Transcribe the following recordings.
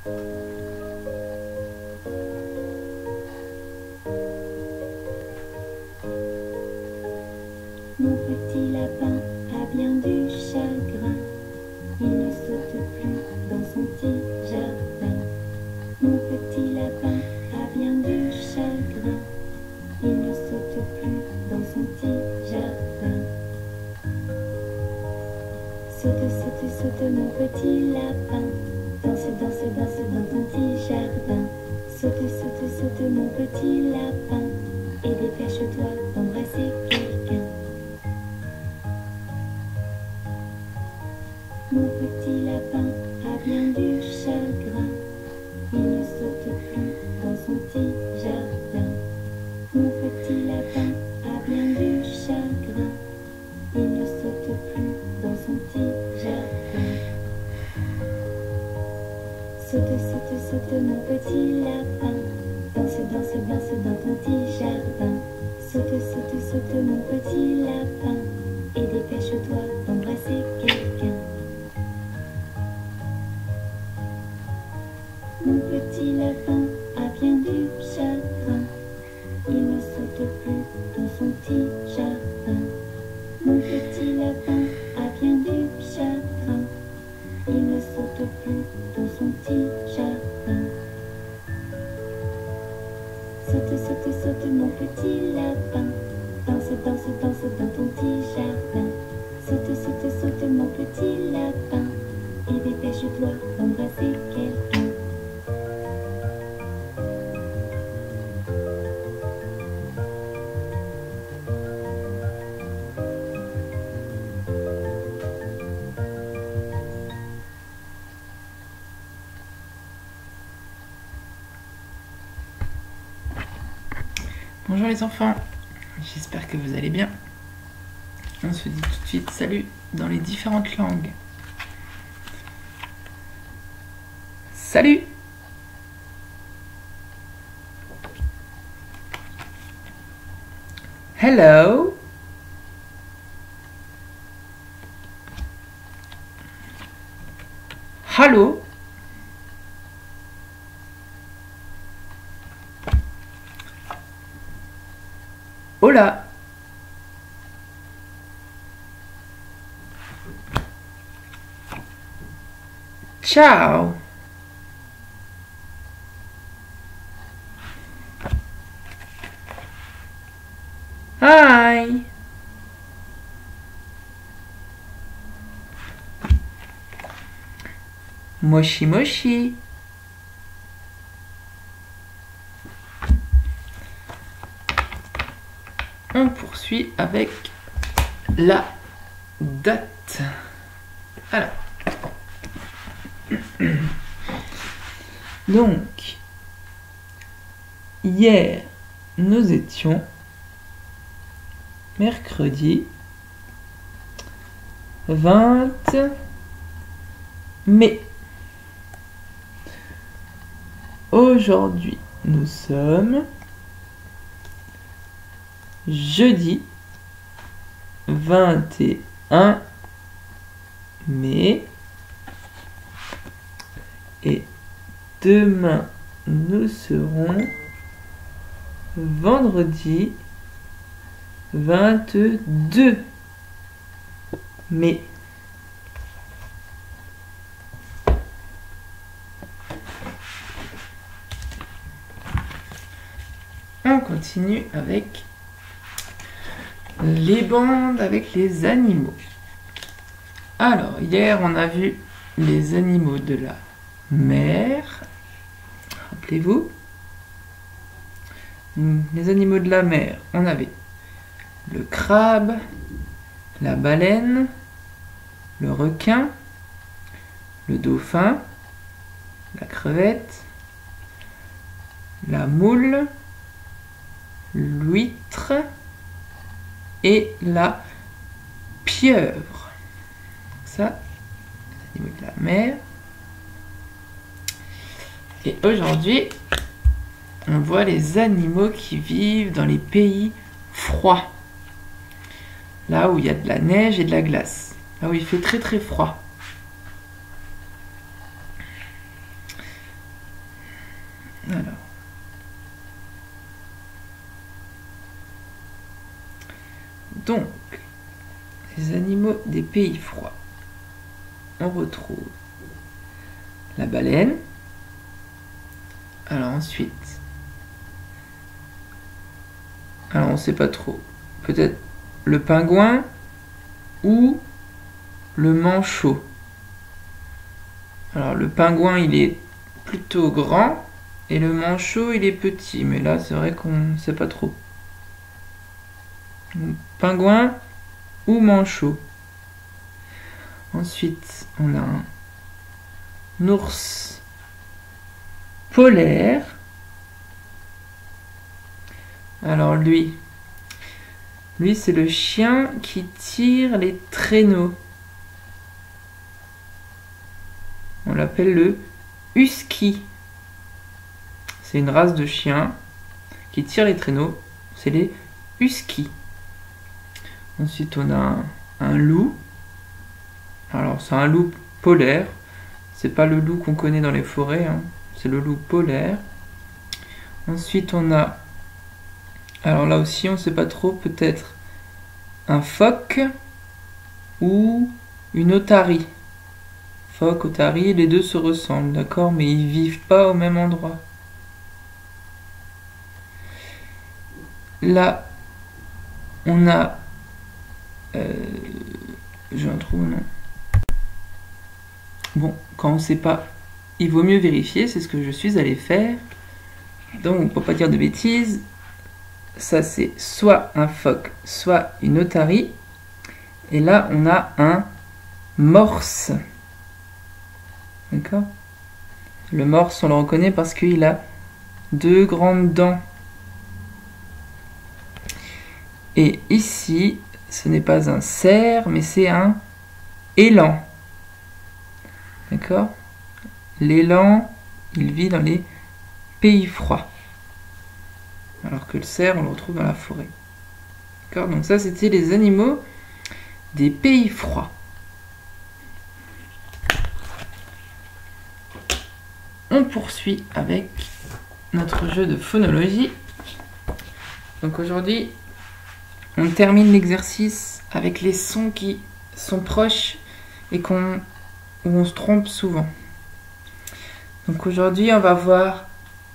Mon petit lapin a bien du chagrin, il ne saute plus dans son petit jardin. Mon petit lapin a bien du chagrin, il ne saute plus dans son petit jardin. Saute, saute, saute mon petit lapin, danse, danse, danse dans ton petit jardin. Saute, saute, saute mon petit lapin, et dépêche-toi d'embrasser quelqu'un. Mon petit lapin a bien du chagrin, il ne saute plus dans son petit jardin. Mon petit lapin a bien du chagrin, il ne saute plus dans son petit jardin. Saute, saute, saute mon petit lapin, danse, danse, danse dans ton petit jardin. Saute, saute, saute mon petit lapin, et dépêche-toi d'embrasser quelqu'un. Mon petit lapin a bien du chagrin, il ne saute plus dans son petit jardin. Mon petit lapin a bien du chagrin, il ne saute plus dans son petit jardin. Saute, saute, saute mon petit lapin, danse, danse, danse dans ton petit jardin. Saute, saute, saute mon petit lapin, et dépêche-toi d'embrasser quelqu'un. Bonjour les enfants, j'espère que vous allez bien. On se dit tout de suite salut dans les différentes langues. Salut! Hello! Hallo! Hola! Ciao! Hi! Moshi moshi! On poursuit avec la date. Alors. Donc, hier, nous étions mercredi 20 mai. Aujourd'hui, nous sommes jeudi 21 mai et demain nous serons vendredi 22 mai. On continue avec les bandes avec les animaux. Alors, hier, on a vu les animaux de la mer. Rappelez-vous. Les animaux de la mer, on avait le crabe, la baleine, le requin, le dauphin, la crevette, la moule, l'huître et la pieuvre. Ça, les animaux de la mer. Et aujourd'hui, on voit les animaux qui vivent dans les pays froids. Là où il y a de la neige et de la glace. Là où il fait très très froid. Alors. Donc, les animaux des pays froids. On retrouve la baleine. Alors ensuite, alors on ne sait pas trop, peut-être le pingouin ou le manchot. Alors le pingouin il est plutôt grand et le manchot il est petit, mais là c'est vrai qu'on ne sait pas trop. Pingouin ou manchot. Ensuite on a un ours polaire. Alors lui c'est le chien qui tire les traîneaux. On l'appelle le husky. C'est une race de chien qui tire les traîneaux. C'est les huskies. Ensuite on a un loup. Alors c'est un loup polaire. C'est pas le loup qu'on connaît dans les forêts, hein. C'est le loup polaire. Ensuite on a, alors là aussi on ne sait pas trop, peut-être un phoque ou une otarie. Phoque, otarie, les deux se ressemblent, d'accord, mais ils vivent pas au même endroit. Là on a j'ai un trou, non. Bon, quand on ne sait pas, il vaut mieux vérifier, c'est ce que je suis allé faire. Donc, pour pas dire de bêtises, ça c'est soit un phoque, soit une otarie. Et là, on a un morse. D'accord? Le morse, on le reconnaît parce qu'il a deux grandes dents. Et ici, ce n'est pas un cerf, mais c'est un élan. D'accord? L'élan, il vit dans les pays froids. Alors que le cerf, on le retrouve dans la forêt. D'accord? Donc ça, c'était les animaux des pays froids. On poursuit avec notre jeu de phonologie. Donc aujourd'hui, on termine l'exercice avec les sons qui sont proches et où on se trompe souvent. Donc aujourd'hui, on va voir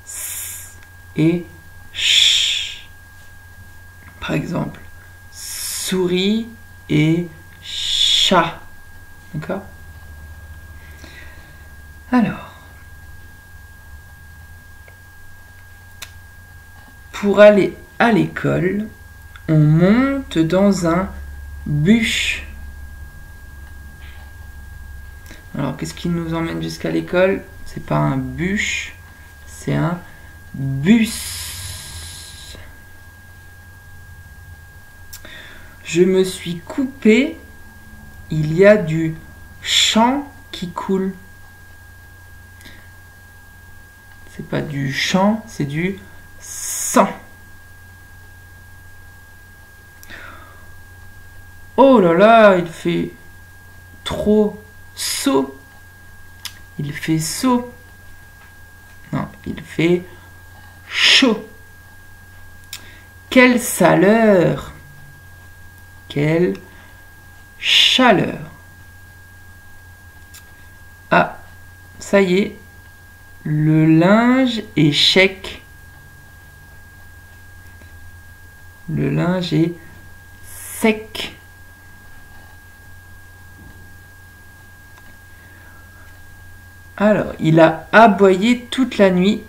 S et Ch. Par exemple, souris et chat. D'accord? Alors, pour aller à l'école, on monte dans un bus. Alors, qu'est-ce qui nous emmène jusqu'à l'école? C'est pas un bus, c'est un bus. Je me suis coupé, il y a du sang qui coule. C'est pas du sang, c'est du sang. Oh là là, il fait trop chaud. Il fait chaud. Non, il fait chaud. Quelle chaleur. Quelle chaleur. Ah, ça y est. Le linge est sec. Le linge est sec. Alors, il a aboyé toute la nuit.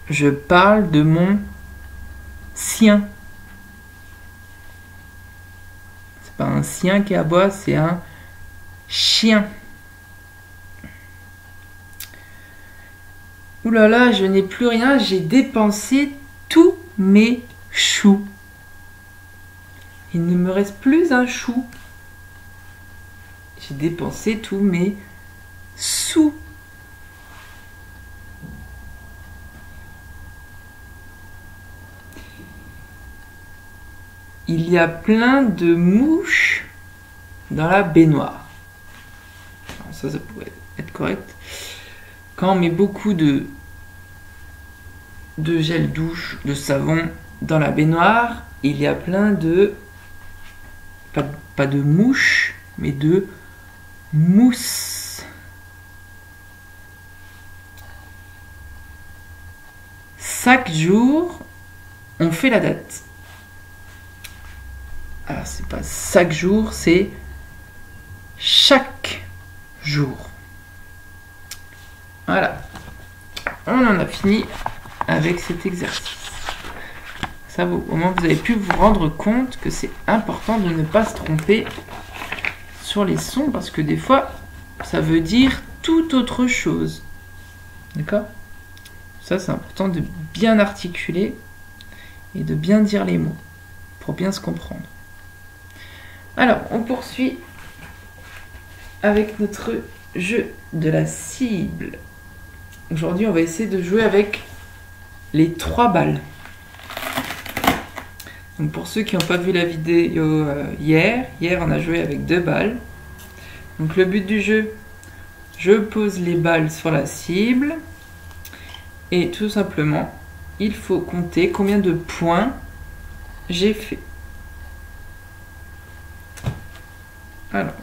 Je parle de mon sien. C'est pas un sien qui aboie, c'est un chien. Ouh là là, je n'ai plus rien, j'ai dépensé tous mes choux. Il ne me reste plus un chou. J'ai dépensé tous mes sous. Il y a plein de mouches dans la baignoire. Alors ça pourrait être correct. Quand on met beaucoup de de gel douche, de savon dans la baignoire, il y a plein de... pas de mouches, mais de mousse. Chaque jour, on fait la date. Alors, c'est pas chaque jour, c'est chaque jour. Voilà. On en a fini avec cet exercice. Ça, au moins, vous avez pu vous rendre compte que c'est important de ne pas se tromper sur les sons, parce que des fois, ça veut dire tout autre chose. D'accord ? Ça, c'est important de bien articuler et de bien dire les mots pour bien se comprendre. Alors, on poursuit avec notre jeu de la cible. Aujourd'hui, on va essayer de jouer avec les 3 balles. Donc pour ceux qui n'ont pas vu la vidéo hier, on a joué avec 2 balles. Donc le but du jeu, je pose les balles sur la cible et tout simplement, il faut compter combien de points j'ai fait. Alors,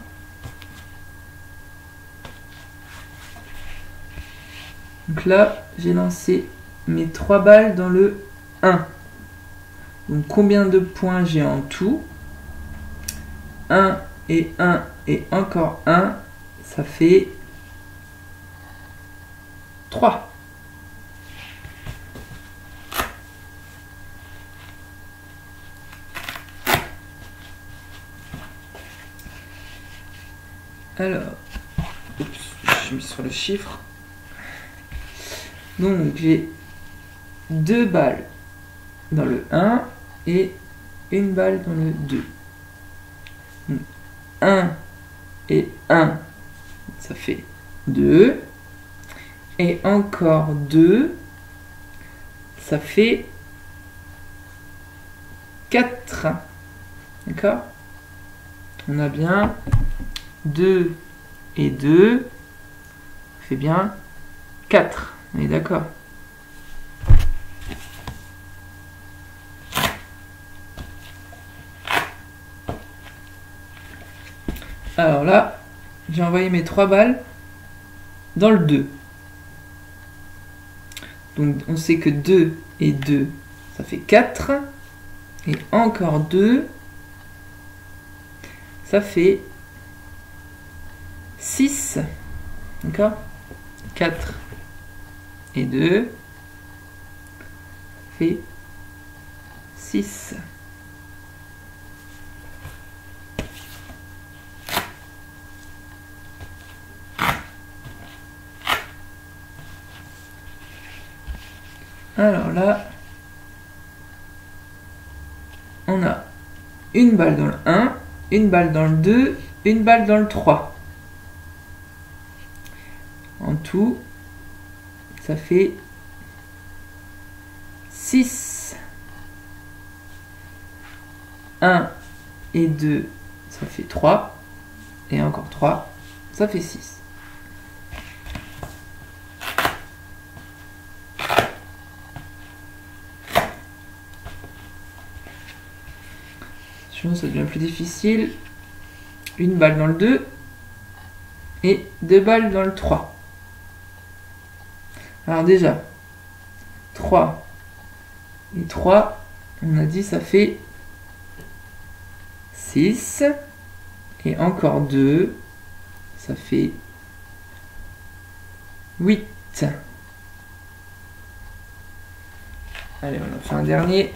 donc là, j'ai lancé mes 3 balles dans le 1. Donc combien de points j'ai en tout? 1 et 1 et encore 1, ça fait 3. Alors, oups, je mis sur le chiffre. Donc j'ai 2 balles dans le 1 et 1 balle dans le 2. Donc, 1 et 1, ça fait 2. Et encore 2, ça fait 4. D'accord? On a bien 2 et 2, ça fait bien 4. On est d'accord? Alors là, j'ai envoyé mes 3 balles dans le 2. Donc on sait que 2 et 2, ça fait 4. Et encore 2, ça fait 6. D'accord? 4 et 2 fait 6. Alors là, on a 1 balle dans le 1, 1 balle dans le 2, 1 balle dans le 3. En tout, ça fait 6. 1 et 2, ça fait 3. Et encore 3, ça fait 6. Sinon, ça devient plus difficile. 1 balle dans le 2 et 2 balles dans le 3. Alors déjà, 3 et 3, on a dit ça fait 6. Et encore 2, ça fait 8. Allez, on en fait un dernier.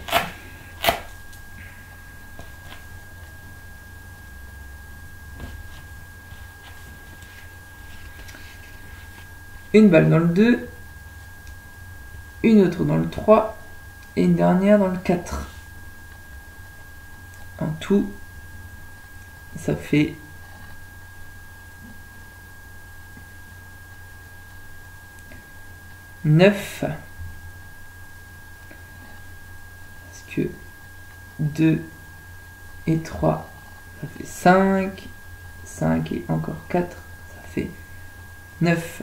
Une balle dans le 2, une autre dans le 3 et une dernière dans le 4. En tout, ça fait 9. Parce que 2 et 3, ça fait 5. 5 et encore 4, ça fait 9.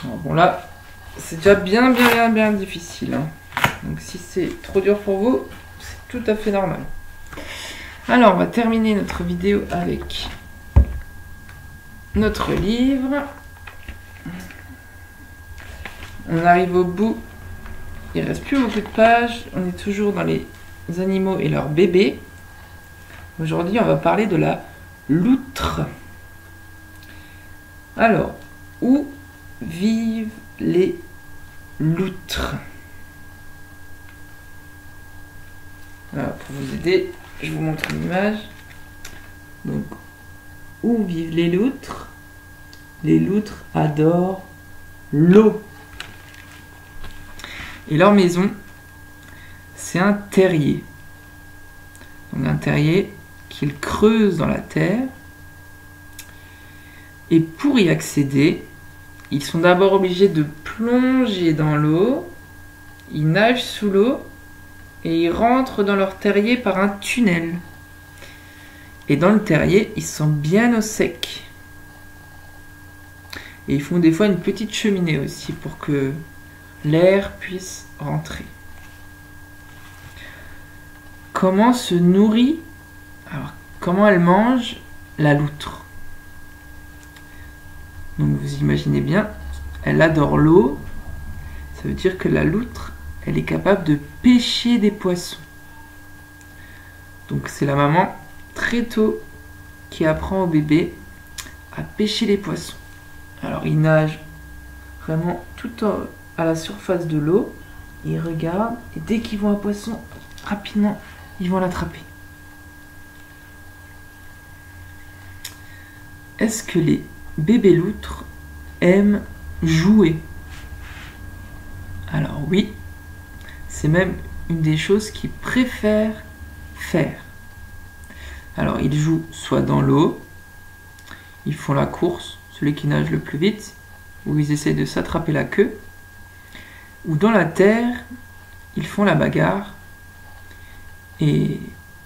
Alors bon là, c'est déjà bien difficile. Hein. Donc si c'est trop dur pour vous, c'est tout à fait normal. Alors, on va terminer notre vidéo avec notre livre. On arrive au bout. Il ne reste plus beaucoup de pages. On est toujours dans les animaux et leurs bébés. Aujourd'hui, on va parler de la loutre. Alors, où vivent les loutres? Alors, pour vous aider, je vous montre une image. Donc, où vivent les loutres? Les loutres adorent l'eau. Et leur maison, c'est un terrier. Donc un terrier qu'ils creusent dans la terre. Et pour y accéder, ils sont d'abord obligés de plonger dans l'eau. Ils nagent sous l'eau et ils rentrent dans leur terrier par un tunnel. Et dans le terrier, ils sont bien au sec. Et ils font des fois une petite cheminée aussi pour que l'air puisse rentrer. Comment se nourrit, alors comment elle mange la loutre? Donc vous imaginez bien, elle adore l'eau. Ça veut dire que la loutre, elle est capable de pêcher des poissons. Donc c'est la maman très tôt qui apprend au bébé à pêcher les poissons. Alors il nage vraiment tout à la surface de l'eau, ils regardent et dès qu'ils voient un poisson, rapidement, ils vont l'attraper. Est-ce que les bébés loutres aiment jouer? Alors oui, c'est même une des choses qu'ils préfèrent faire. Alors ils jouent soit dans l'eau, ils font la course, celui qui nage le plus vite, ou ils essayent de s'attraper la queue, ou dans la terre, ils font la bagarre et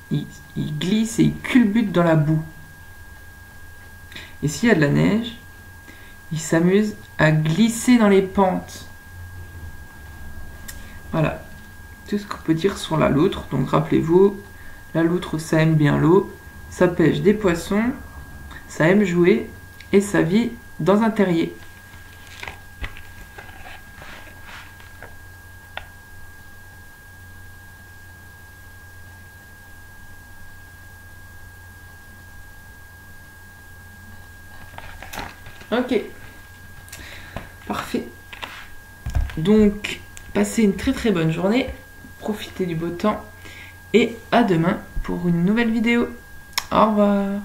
ils glissent et ils culbutent dans la boue. Et s'il y a de la neige, ils s'amusent à glisser dans les pentes. Voilà, tout ce qu'on peut dire sur la loutre. Donc rappelez-vous, la loutre, ça aime bien l'eau, ça pêche des poissons, ça aime jouer et ça vit dans un terrier. Ok, parfait. Donc, passez une très bonne journée, profitez du beau temps et à demain pour une nouvelle vidéo. Au revoir.